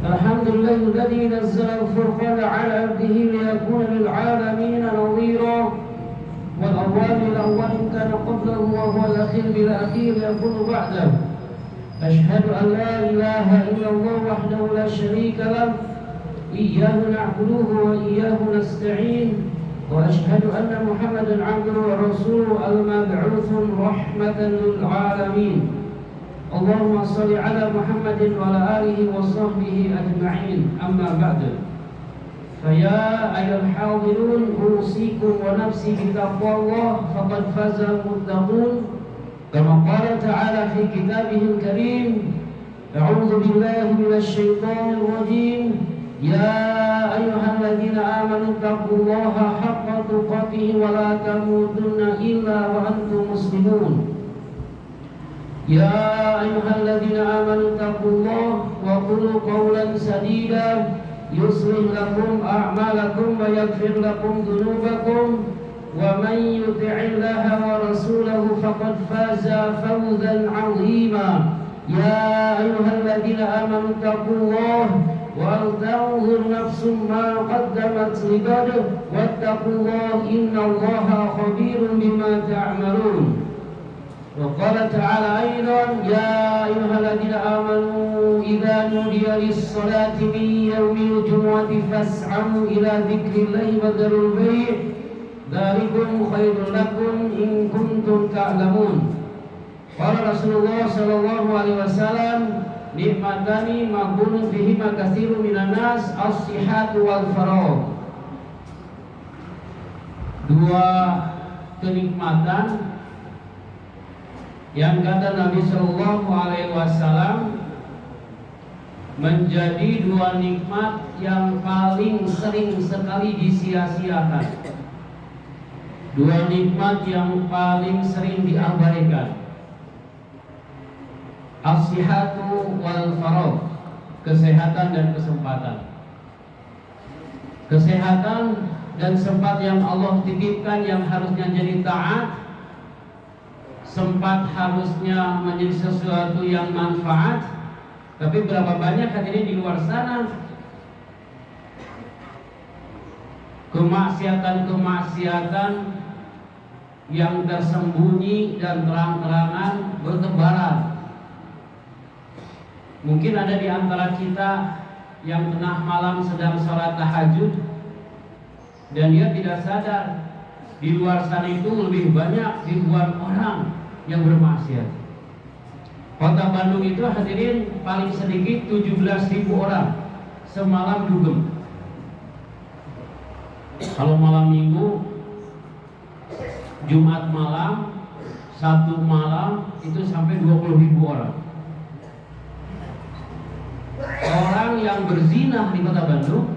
الحمد لله الذي نزل الفرقان على عبده ليكون للعالمين نظيرا والأول الأول كان قبله وهو الأخير بالأخير يكون بعده. أشهد أن لا إله إلا الله وحده لا شريك له إياه نعبده وإياه نستعين وأشهد أن محمدا عبده ورسوله المبعوث رحمة للعالمين. اللهم صل على محمد وعلى آله وصحبه أجمعين. أما بعد فيا أيها الحاضرون أوصيكم ونفسي بتقوى الله فقد فاز المتقون كما قال تعالى في كتابه الكريم أعوذ بالله من الشيطان الرجيم يا أيها الذين آمنوا اتقوا الله حق تقاته ولا تموتن إلا وأنتم مسلمون. يا أيها الذين آمنوا اتقوا الله وقولوا قولا سديدا يصلح لكم أعمالكم ويغفر لكم ذنوبكم ومن يطع الله ورسوله فقد فاز فوزا عظيما. يا أيها الذين آمنوا اتقوا الله ولتنظر نفس ما قدمت لغد واتقوا الله إن الله خبير بما تعملون. وقال تعالى أيضا يا أيها الذين آمنوا إذا نودي للصلاة من يوم الجمعة فاسعوا إلى ذكر الله وذروا البيع ذلكم خير لكم إن كنتم تعلمون. قال رسول الله صلى الله عليه وسلم nikmatani maghbunun fihima katsirun minan nas as-sihhatu wal faragh. Dua kenikmatan yang kata Nabi sallallahu alaihi wasallam menjadi dua nikmat yang paling sering sekali disia-siakan. Dua nikmat yang paling sering diabaikan. As-sihhatu wal faragh, kesehatan dan kesempatan. Kesehatan dan sempat yang Allah titipkan yang harusnya jadi taat, sempat harusnya menjadi sesuatu yang manfaat, tapi berapa banyak hadirin di luar sana kemaksiatan-kemaksiatan yang tersembunyi dan terang-terangan bertebaran. Mungkin ada di antara kita yang tengah malam sedang sholat tahajud dan dia tidak sadar di luar sana itu lebih banyak ribuan orang yang bermaksiat. Kota Bandung itu hadirin paling sedikit 17.000 orang semalam dugem. Kalau malam minggu, Jumat malam, Sabtu malam itu sampai 20.000 orang. Orang yang berzina di Kota Bandung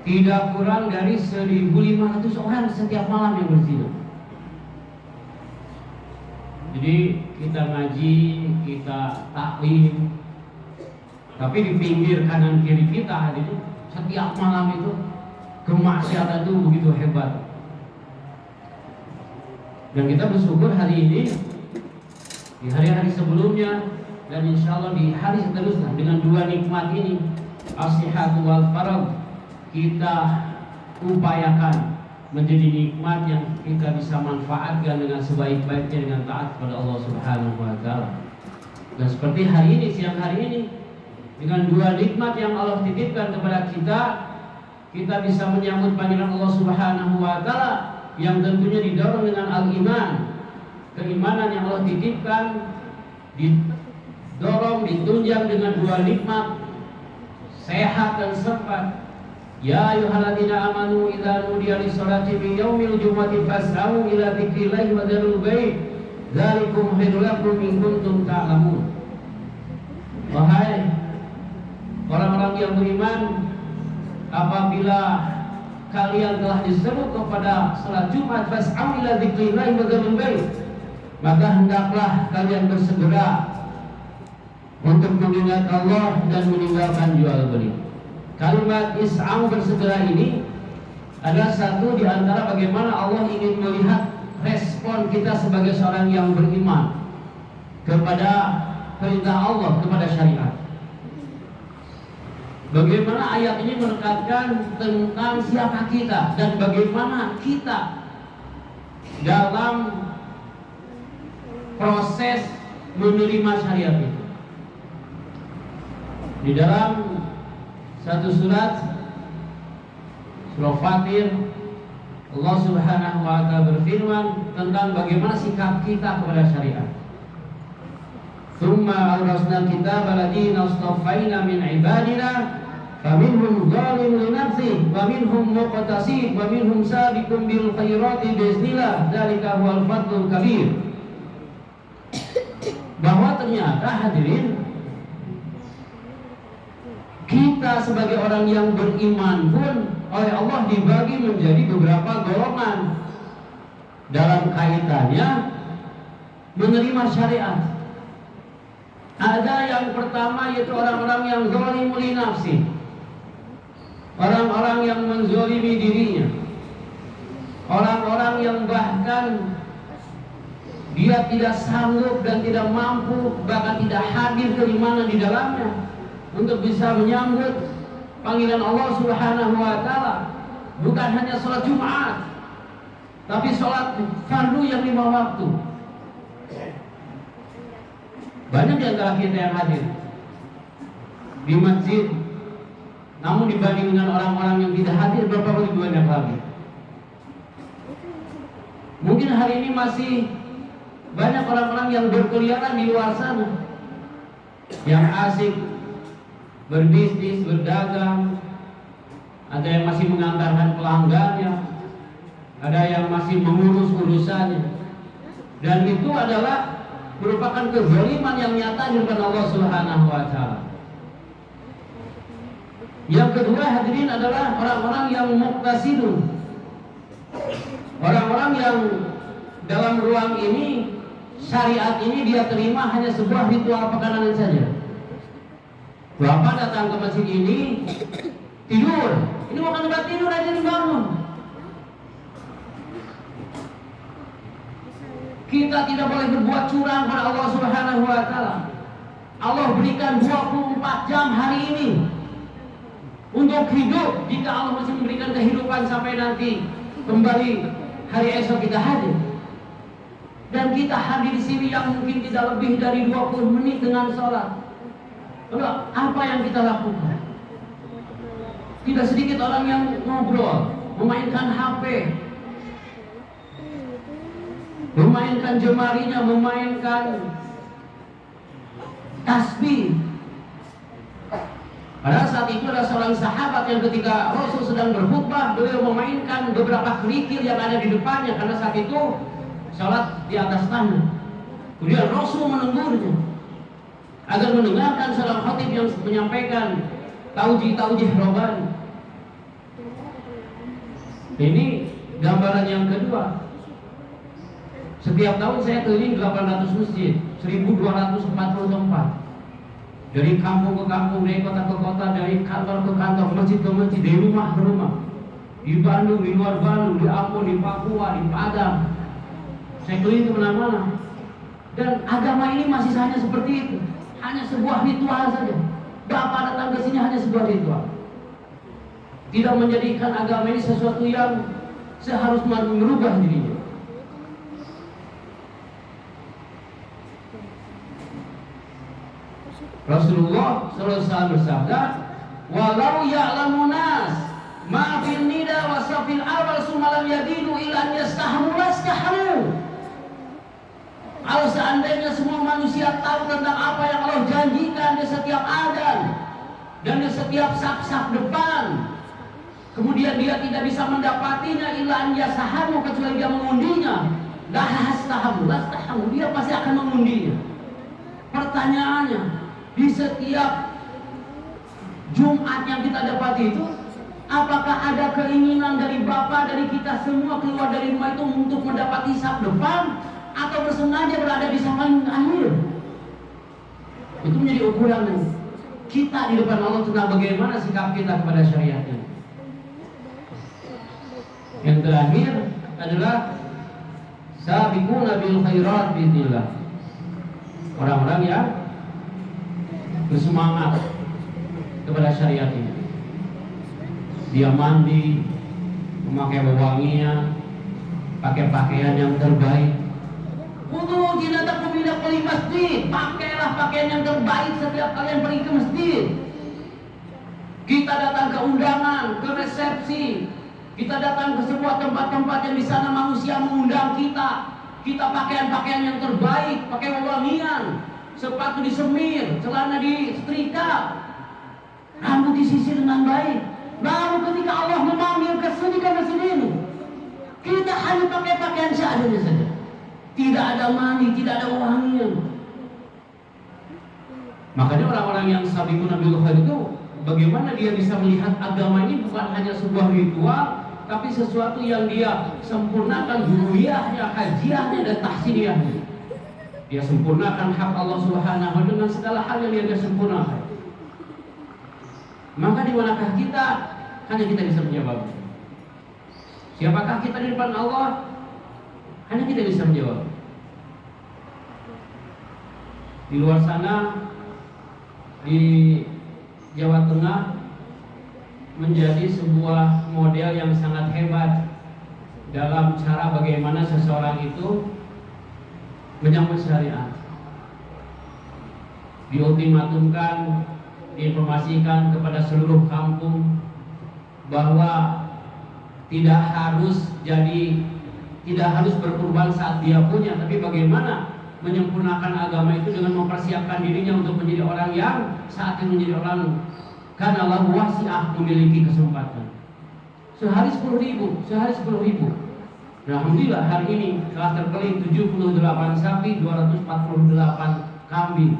tidak kurang dari 1.500 orang setiap malam yang berzina. Jadi kita ngaji, kita taklim, tapi di pinggir kanan kiri kita itu setiap malam itu kemaksiatan itu begitu hebat. Dan kita bersyukur hari ini, di hari-hari sebelumnya, dan insya Allah di hari seterusnya dengan dua nikmat ini, as-sihhatu wal faragh, kita upayakan menjadi nikmat yang kita bisa manfaatkan dengan sebaik-baiknya dengan taat kepada Allah Subhanahu wa taala. Dan seperti hari ini, siang hari ini, dengan dua nikmat yang Allah titipkan kepada kita, kita bisa menyambut panggilan Allah Subhanahu wa taala yang tentunya didorong dengan al-iman. Keimanan yang Allah titipkan didorong, ditunjang dengan dua nikmat, sehat dan sempat. Ya ayyuhalladzina amanu idza nudiya lis-salati min yaumil jumu'ati fas'au ila dzikrillahi wa dzarul bai' dzalikum khairul lakum in kuntum ta'lamun. Wahai orang-orang yang beriman, apabila kalian telah diseru kepada salat Jumat fas'au ila dzikrillahi wa dzarul bai', maka hendaklah kalian bersegera untuk mengingat Allah dan meninggalkan jual beli. Kalimat is'au bersegera ini adalah satu di antara bagaimana Allah ingin melihat respon kita sebagai seorang yang beriman kepada perintah Allah, kepada syariat. Bagaimana ayat ini menekankan tentang siapa kita dan bagaimana kita dalam proses menerima syariat itu. Di dalam satu surat, surah Fatir, Allah Subhanahu wa ta'ala berfirman tentang bagaimana sikap kita kepada syariat. Tsumma awrasna al-kitaba alladziina istafaina min ibadina faminhum zalimun li nafsihi wa minhum muqtasid wa minhum sabiqun bil khairati biiznillah dzalika huwal fadlul kabir. Bahwa ternyata hadirin, kita sebagai orang yang beriman pun oleh Allah dibagi menjadi beberapa golongan dalam kaitannya menerima syariat. Ada yang pertama yaitu orang-orang yang zalimun li nafsi, orang-orang yang menzalimi dirinya, orang-orang yang bahkan dia tidak sanggup dan tidak mampu, bahkan tidak hadir keimanan di dalamnya untuk bisa menyambut panggilan Allah Subhanahu wa ta'ala. Bukan hanya sholat Jumat, tapi sholat fardu yang 5 waktu. Banyak di antara kita yang hadir di masjid, namun dibanding dengan orang-orang yang tidak hadir, berapa kali banyak lagi. Mungkin hari ini masih banyak orang-orang yang berkeliaran di luar sana, yang asik berbisnis, berdagang. Ada yang masih mengantarkan pelanggannya, ada yang masih mengurus urusannya. Dan itu adalah merupakan kezaliman yang nyata di depan Allah Subhanahu wa ta'ala. Yang kedua hadirin adalah orang-orang yang muqtasidun, orang-orang yang dalam ruang ini, syariat ini dia terima hanya sebuah ritual pekanan saja. Bapak datang ke masjid ini tidur, ini bukan tempat tidur aja dibangun. Kita tidak boleh berbuat curang pada Allah Subhanahu wa ta'ala. Allah berikan 24 jam hari ini untuk hidup. Jika Allah masih memberikan kehidupan sampai nanti kembali hari esok kita hadir, dan kita hadir di sini yang mungkin tidak lebih dari 20 menit dengan sholat. Lalu apa yang kita lakukan? Tidak sedikit orang yang ngobrol, memainkan HP, memainkan jemarinya, memainkan tasbih. Pada saat itu ada seorang sahabat yang ketika Rasul sedang berkhutbah, beliau memainkan beberapa kerikil yang ada di depannya, karena saat itu sholat di atas tanah. Kemudian Rasul menegurnya agar mendengarkan seorang khatib yang menyampaikan taujih rohani. Ini gambaran yang kedua. Setiap tahun saya keliling 800 masjid, 1240 tempat. Dari kampung ke kampung, dari kota ke kota, dari kantor ke kantor, masjid ke masjid, dari rumah ke rumah. Di Bandung, di luar Bandung, di Ambon, di Papua, di Padang. Saya keliling kemana-mana. Dan agama ini masih hanya seperti itu, hanya sebuah ritual saja. Bapak datang ke sini hanya sebuah ritual. Tidak menjadikan agama ini sesuatu yang seharusnya merubah dirinya. Rasulullah SAW bersabda, "Walau ya'lamun nas ma fil nida wa safil awal sumalam yadidu ila an yastahamu lastahamu." Kalau seandainya semua manusia tahu tentang apa yang Allah janjikan di setiap adzan dan di setiap saf-saf depan, kemudian dia tidak bisa mendapatinya illa an yastahamu, kecuali dia mengundinya, lastahamu, dia pasti akan mengundinya. Pertanyaannya, di setiap Jumat yang kita dapati itu, apakah ada keinginan dari Bapak, dari kita semua keluar dari rumah itu untuk mendapati saf depan, atau bersengaja berada di saf akhir? Itu menjadi ukuran kita di depan Allah tentang bagaimana sikap kita kepada syariatnya. Yang terakhir adalah sabiquna bil khairat bismillah. Orang-orang yang bersemangat kepada syariat ini. Dia mandi, memakai wewangian, pakai pakaian yang terbaik. Wudu zinatakum ila kulli masjid. Pakailah pakaian yang terbaik setiap kalian pergi ke masjid. Kita datang ke undangan, ke resepsi, kita datang ke sebuah tempat-tempat yang di sana manusia mengundang kita. Kita pakaian-pakaian yang terbaik, pakai wewangian, sepatu disemir, celana disetrika, rambut disisir dengan baik. Baru ketika Allah memanggil ke sini kita hanya pakai pakaian seadanya saja. Tidak ada mani, tidak ada wewangian. Makanya orang-orang yang sabiquna bil khair itu bagaimana dia bisa melihat agama ini bukan hanya sebuah ritual, tapi sesuatu yang dia sempurnakan huriyahnya, hajiahnya, dan tahsiniyahnya. Dia sempurnakan hak Allah Subhanahu wa dengan segala hal yang dia sempurnakan. Maka di manakah kita? Hanya kita bisa menjawab. Siapakah kita di depan Allah? Hanya kita bisa menjawab. Di luar sana, di Jawa Tengah menjadi sebuah model yang sangat hebat dalam cara bagaimana seseorang itu menyambut syariat. Diultimatumkan, diinformasikan kepada seluruh kampung bahwa tidak harus berkurban saat dia punya, tapi bagaimana menyempurnakan agama itu dengan mempersiapkan dirinya untuk menjadi orang yang saat itu menjadi orang karena Allah wasi'ah, memiliki kesempatan. Sehari 10.000, sehari 10.000. Alhamdulillah hari ini telah terpilih 78 sapi, 248 kambing.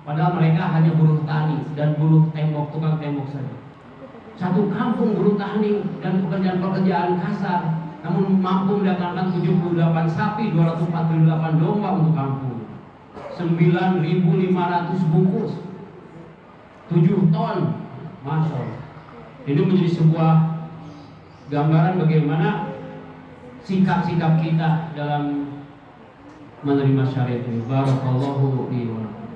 Padahal mereka hanya buruh tani dan buruh tembok, tukang tembok saja. Satu kampung buruh tani dan pekerjaan-pekerjaan kasar, namun mampu mendatangkan 78 sapi, 248 domba untuk kampung. 9.500 bungkus, 7 ton. Masya Allah. Ini menjadi sebuah gambaran bagaimana sikap-sikap kita dalam menerima syariat ini. Barakallahu li wa lakum.